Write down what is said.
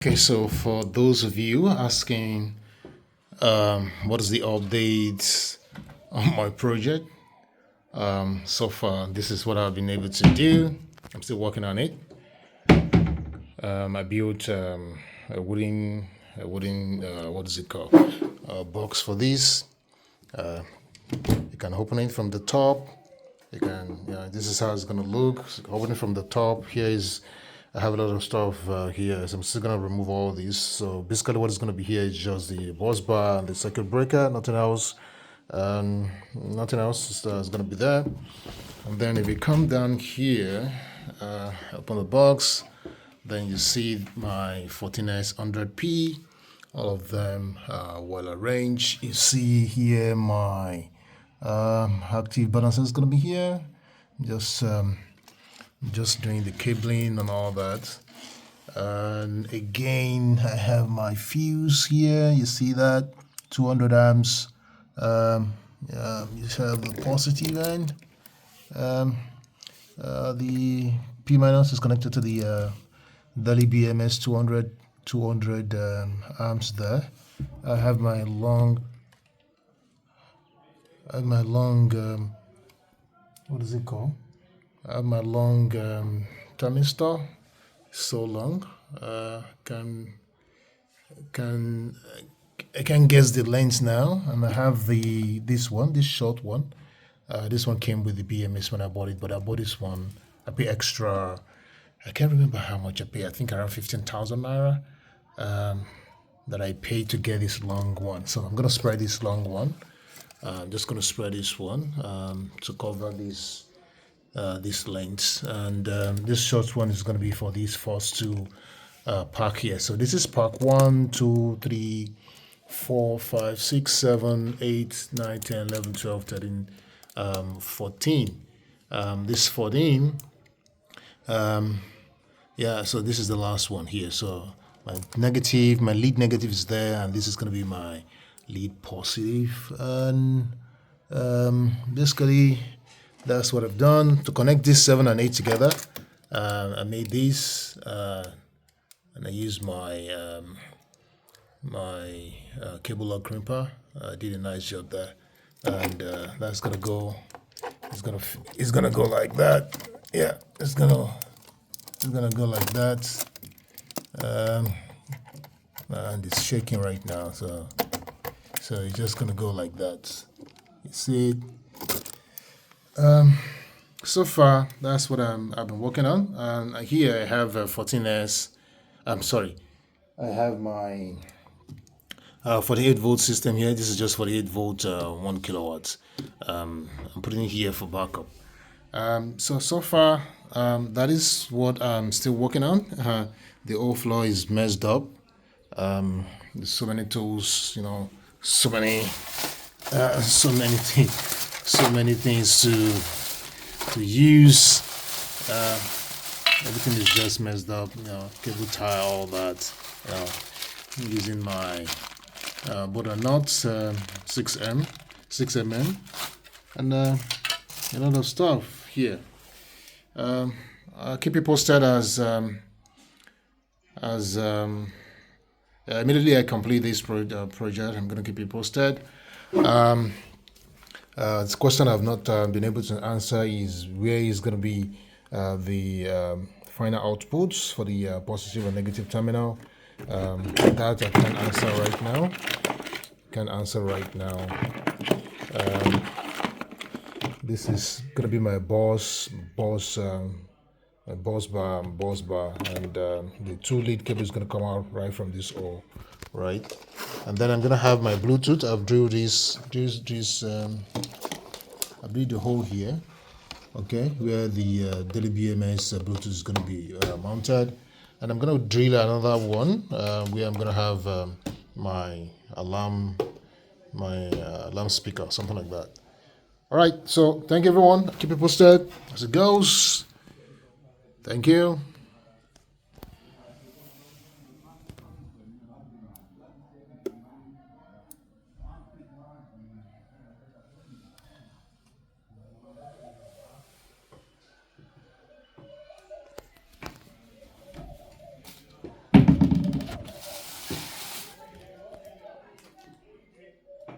Okay, so for those of you asking what is the update on my project, so far this is what I've been able to do. I'm still working on it. I built a wooden what is it called, box for this. You can open it from the top. You can, this is how it's gonna look. So open it from the top. Here is, I have a lot of stuff here, so I'm still gonna remove all these. So basically, what is gonna be here is just the bus bar and the circuit breaker. Nothing else. Nothing else is gonna be there. And then if you come down here, open the box, then you see my 14S100P. All of them well arranged. You see here my active balancer is going to be here. Just doing the cabling and all that. And again, I have my fuse here. You see that 200 amps. You have the positive end. The P minus is connected to the Dali BMS 200 amps there. I have my long what is it called? I have my long thermistor. So long. I can guess the length now, and I have this short one. This one came with the BMS when I bought it, but I bought this one. I pay extra. I can't remember how much I pay. I think around 15,000 naira that I paid to get this long one. So I'm gonna spread this long one. I'm just gonna spread this one to cover this length, and this short one is gonna be for these first two park here. So this is park 1, 2, 3, 4, 5, 6, 7, 8, 9, 10, 11, 12, 13, 14. This 14. Yeah, so this is the last one here. So my lead negative is there, and this is going to be my lead positive. And basically, that's what I've done to connect this 7 and 8 together. I made this, and I used my cable lock crimper. I did a nice job there, and that's gonna go. It's gonna go like that. Yeah, it's gonna go like that. And it's shaking right now, so it's just gonna go like that. You see it. So far, that's what I've been working on. And here I have a 14S. I'm sorry, I have my 48-volt system here. This is just 48-volt, 1 kilowatts. I'm putting it here for backup. So far, that is what I'm still working on. The whole floor is messed up. There's so many tools, so many things to use. Everything is just messed up. Cable tie, all that. I'm using my butter nuts, 6mm, and a lot of stuff here. I'll keep you posted as immediately I complete this project. I'm gonna keep you posted. This question I've not been able to answer is where is going to be the final outputs for the positive and negative terminal. That I can't answer right now. This is going to be my boss bar, and the 2 lead cable is going to come out right from this hole, right? And then I'm going to have my Bluetooth. I've drilled I drilled the hole here, okay, where the Daily BMS Bluetooth is going to be mounted. And I'm going to drill another one where I'm going to have my alarm speaker, something like that. All right, so thank you, everyone. Keep it posted as it goes. Thank you.